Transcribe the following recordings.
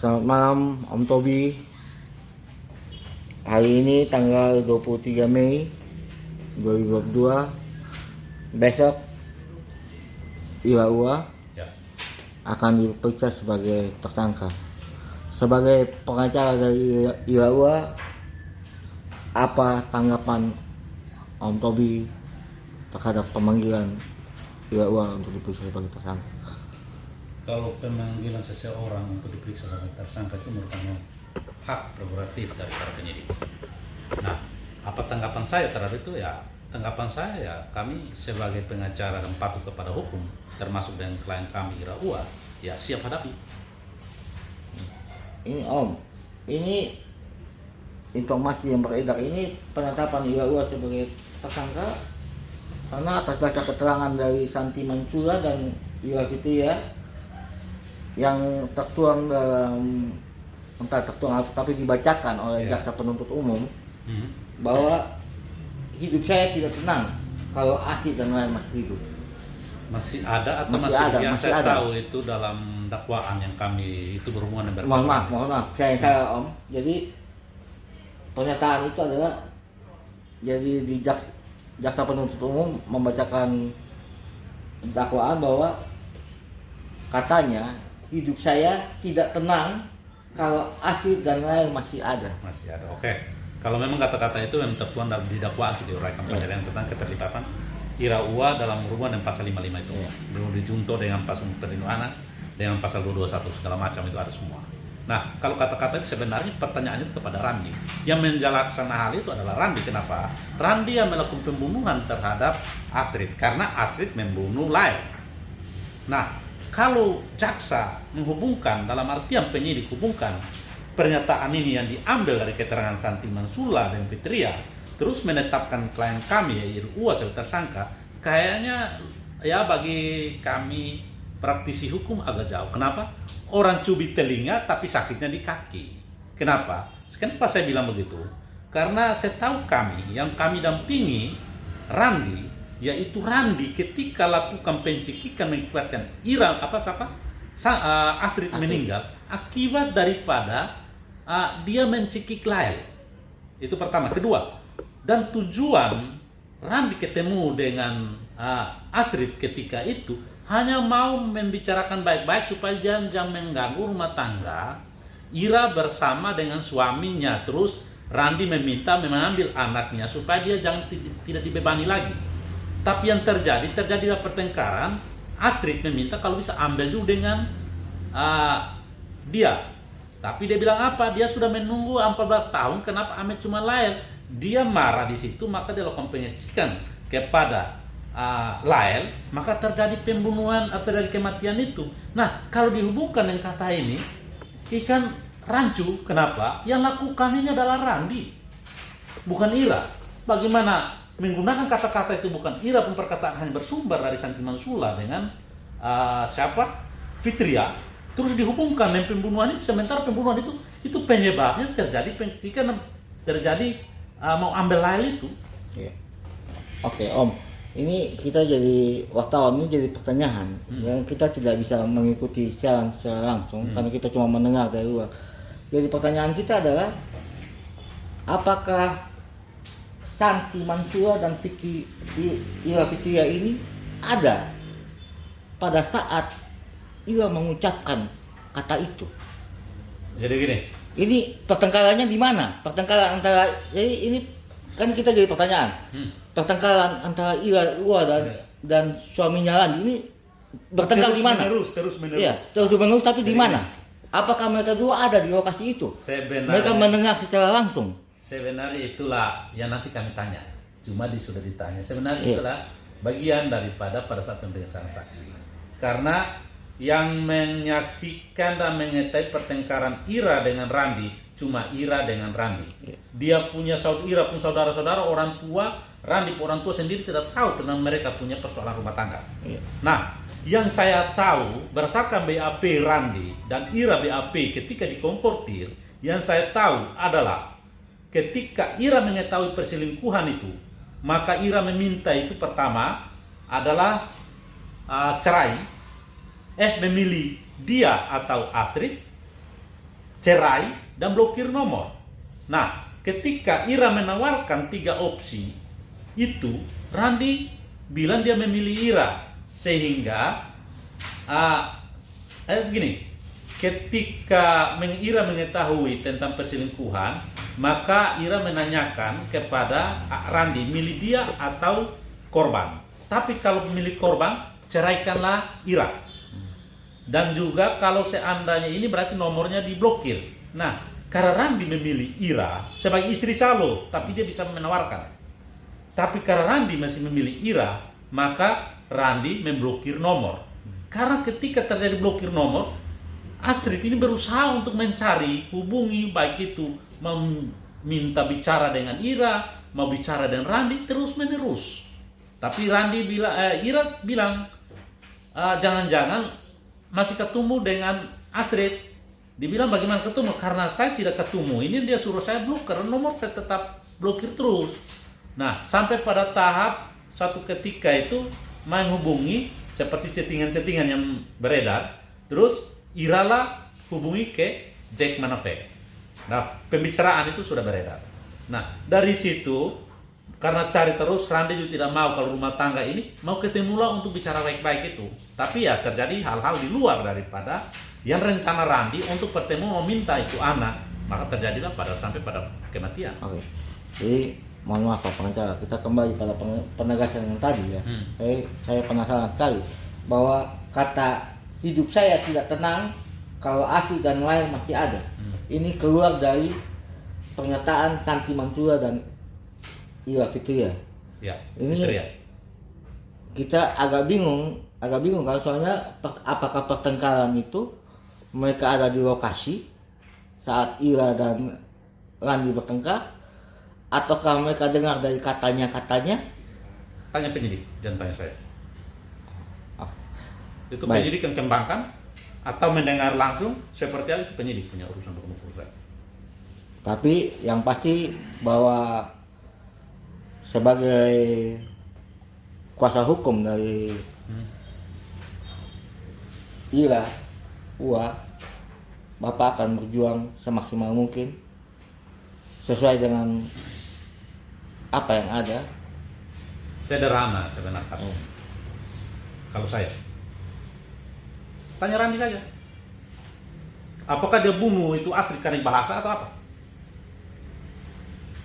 Selamat malam Om Tobi. Hari ini tanggal 23 Mei 2022. Besok Ira-Ua akan diperiksa sebagai tersangka. Sebagai pengacara dari Ira-Ua, apa tanggapan Om Tobi terhadap pemanggilan Ira-Ua untuk diperiksa sebagai tersangka? Kalau pemanggilan seseorang untuk diperiksa sebagai tersangka itu merupakan hak prerogatif dari para penyidik. Nah, apa tanggapan saya terhadap itu? Ya, tanggapan saya ya kami sebagai pengacara dan patuh kepada hukum, termasuk dengan klien kami Ira-Ua, ya siap hadapi. Ini Om, ini informasi yang beredar ini penetapan Ira-Ua sebagai tersangka karena atas dasar keterangan dari Santi Mansula dan Ira Fitria yang tertuang dalam, entah tertuang tapi dibacakan oleh jaksa penuntut umum bahwa hidup saya tidak tenang kalau Asih dan lain masih hidup. Masih ada atau masih ada? Yang masih saya ada. tahu itu dalam dakwaan yang kami itu berhubungan dengan Mohon maaf, saya Om. Jadi pernyataan itu adalah jadi di jaksa penuntut umum membacakan dakwaan bahwa katanya hidup saya tidak tenang kalau Asih dan lain masih ada. Masih ada. Oke. Kalau memang kata-kata itu yang tertuang dalam di dakwaan itu diuraikan penjelasan tentang keterlibatan Ira-Ua dalam hubungan dengan pasal 55 itu. Belum dijunto dengan pasal perlindungan anak, dengan pasal 221 segala macam itu ada semua. Nah, kalau kata-kata itu sebenarnya pertanyaannya itu kepada Randi. Yang menjelaksana hal itu adalah Randi. Kenapa? Randi yang melakukan pembunuhan terhadap Astrid karena Astrid membunuh Lael. Nah, kalau jaksa menghubungkan, dalam artian penyidik hubungkan pernyataan ini yang diambil dari keterangan Santi Mansula dan Fitria, terus menetapkan klien kami Ira-Ua sebagai tersangka, kayaknya ya bagi kami praktisi hukum agak jauh. Kenapa? Orang cubit telinga tapi sakitnya di kaki. Kenapa? Kenapa saya bilang begitu? Karena setahu kami, yang kami dampingi Randi, yaitu Randi ketika lakukan pencekikan mengakibatkan Astrid meninggal akibat daripada dia mencekik Lael. Itu pertama. Kedua, dan tujuan Randi ketemu dengan Astrid ketika itu hanya mau membicarakan baik-baik supaya jangan mengganggu rumah tangga Ira bersama dengan suaminya. Terus Randi meminta mengambil anaknya supaya dia tidak dibebani lagi. Tapi yang terjadilah pertengkaran. Astrid meminta kalau bisa ambil juga dengan dia. Tapi dia bilang apa? Dia sudah menunggu 14 tahun, kenapa ambil cuma Lael? Dia marah di situ, maka dia lakukan pengecekan kepada Lael, maka terjadi pembunuhan atau terjadi kematian itu. Nah, kalau dihubungkan dengan kata ini, ikan rancu. Kenapa? Yang lakukan ini adalah Randi, bukan Ira. Bagaimana menggunakan kata-kata itu bukan Ira, pun perkataan hanya bersumber dari Santi Mansula dengan Fitria, terus dihubungkan dengan pembunuhan itu, sementara pembunuhan itu penyebabnya terjadi ketika terjadi mau ambil Lael itu. Oke, Om, ini kita jadi wartawan, ini jadi pertanyaan yang kita tidak bisa mengikuti secara langsung karena kita cuma mendengar dari luar. Jadi pertanyaan kita adalah apakah Santi Mansula dan Ira Fitria ini ada pada saat Ira mengucapkan kata itu? Jadi gini, ini pertengkarannya di mana? Pertengkaran antara, jadi ini kan kita jadi pertanyaan. Pertengkaran antara Ira-Ua dan suaminya Randi ini bertengkar di mana? Terus menerus. Iya, terus menerus, tapi di mana? Apakah mereka dua ada di lokasi itu? Mereka mendengar secara langsung. Sebenarnya itulah yang nanti kami tanya. Cuma sudah ditanya. Sebenarnya itulah bagian daripada pada saat pemeriksaan saksi. Karena yang menyaksikan dan mengetahui pertengkaran Ira dengan Randi cuma Ira dengan Randi. Dia punya Ira pun saudara-saudara, orang tua Randi, orang tua sendiri tidak tahu tentang mereka punya persoalan rumah tangga. Nah, yang saya tahu berdasarkan BAP Randi dan Ira BAP ketika dikonfrontir, yang saya tahu adalah ketika Ira mengetahui perselingkuhan itu, maka Ira meminta itu pertama adalah cerai, memilih dia atau Astrid, cerai, dan blokir nomor. Nah, ketika Ira menawarkan 3 opsi itu, Randi bilang dia memilih Ira, sehingga begini, ketika Ira mengetahui tentang perselingkuhan, maka Ira menanyakan kepada Randi, milih dia atau korban. Tapi kalau memilih korban, ceraikanlah Ira. Dan juga kalau seandainya ini berarti nomornya diblokir. Nah, karena Randi memilih Ira sebagai istri Salo, tapi dia bisa menawarkan. Tapi karena Randi masih memilih Ira, maka Randi memblokir nomor. Karena ketika terjadi blokir nomor, Astrid ini berusaha untuk mencari, hubungi, baik itu meminta bicara dengan Ira, mau bicara dengan Randi, terus menerus. Tapi Ira bilang, jangan-jangan masih ketemu dengan Astrid. Dibilang bagaimana ketemu? Karena saya tidak ketemu. Ini dia suruh saya blokir, nomor saya tetap blokir terus. Nah, sampai pada tahap satu ketika itu main hubungi seperti chattingan-chattingan yang beredar. Terus Ira lah hubungi ke Jack Manafek. Nah, pembicaraan itu sudah beredar. Nah, dari situ karena cari terus, Randi juga tidak mau kalau rumah tangga ini mau ketemu lah untuk bicara baik-baik itu. Tapi ya terjadi hal-hal di luar daripada yang rencana Randi untuk bertemu meminta itu anak. Maka terjadilah sampai pada kematian. Oke. Jadi mohon maaf Pak Pengacara, kita kembali pada penegasan yang tadi ya. Saya penasaran sekali bahwa kata hidup saya tidak tenang kalau Astrid dan lain masih ada. Ini keluar dari pernyataan Santi Mansura dan Ira Fitria. Ya, ini Fitria. Kita agak bingung kalau soalnya apakah pertengkaran itu mereka ada di lokasi saat Ira dan Randi bertengkar, ataukah mereka dengar dari katanya? Tanya penyidik, jangan tanya saya. Itu Baik. penyidik yang kembangkan atau mendengar langsung, seperti itu penyidik punya urusan dengan saya. Tapi yang pasti bahwa sebagai kuasa hukum dari Ira, Bapak akan berjuang semaksimal mungkin sesuai dengan apa yang ada. Sederhana sebenarnya. Kalau saya tanya Randi saja, apakah dia bunuh itu Astrid karena bahasa atau apa?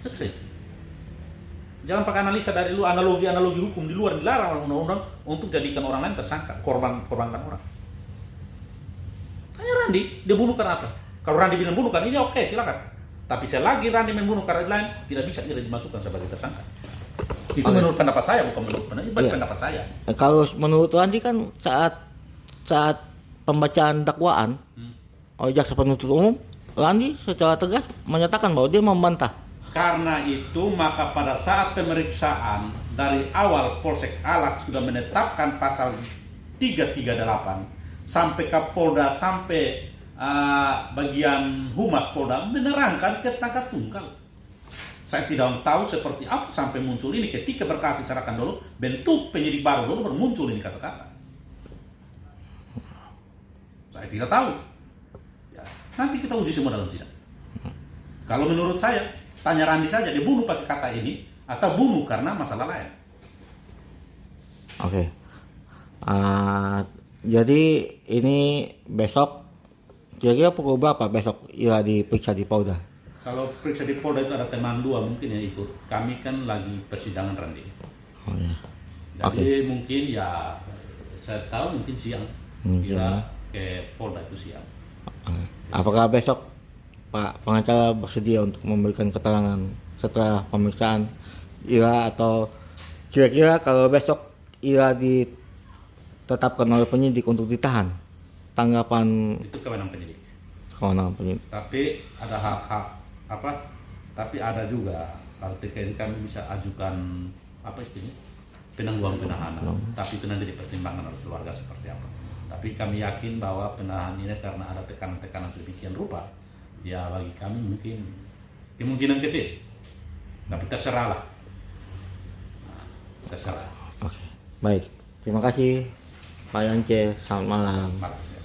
That's it. Jangan pakai analisa dari lu, analogi hukum di luar, dilarang undang-undang untuk jadikan orang lain tersangka, korbankan orang. Tanya Randi, dia bunuh karena apa? Kalau Randi bilang bunuh karena ini, oke, silakan. Tapi selagi Randi membunuh karena lain, tidak bisa dimasukkan sebagai tersangka. Itu menurut pendapat saya, bukan menurut pendapat saya. Kalau menurut Randi kan saat pembacaan dakwaan oleh jaksa penuntut umum, Randi secara tegas menyatakan bahwa dia membantah. Karena itu maka pada saat pemeriksaan dari awal Polsek Alak sudah menetapkan pasal 338 sampai Kapolda sampai bagian Humas Polda menerangkan tersangka tunggal. Saya tidak tahu seperti apa sampai muncul ini ketika berkas diserahkan dulu, bentuk penyidik baru dulu muncul ini kata-kata. Saya tidak tahu. Ya, nanti kita uji semua dalam sidang. Kalau menurut saya, tanya Randi saja, dia bunuh pakai kata ini atau bunuh karena masalah lain. Oke. Jadi ini besok kira-kira pukul berapa besok Ira diperiksa di Polda? Kalau periksa di Polda itu ada teman 2 mungkin yang ikut. Kami kan lagi persidangan Randi. Oh ya. Jadi mungkin ya saya tahu mungkin siang. Ira ke Polda itu siang. Apakah besok Pak pengacara bersedia untuk memberikan keterangan setelah pemeriksaan Ira, atau kira-kira kalau besok Ira ditetapkan oleh penyidik untuk ditahan, tanggapan Itu kewenangan penyidik. Tapi ada hak-hak tapi ada juga kalau TKN kami bisa ajukan istilahnya penangguhan penahanan. Tapi itu nanti dipertimbangkan oleh keluarga seperti apa. Tapi kami yakin bahwa penahanan ini karena ada tekanan-tekanan sedemikian rupa, ya bagi kami mungkin kemungkinan kecil. Tapi terserahlah. Terserah. Oke. Baik. Terima kasih Pak Yance. Selamat malam. Malam.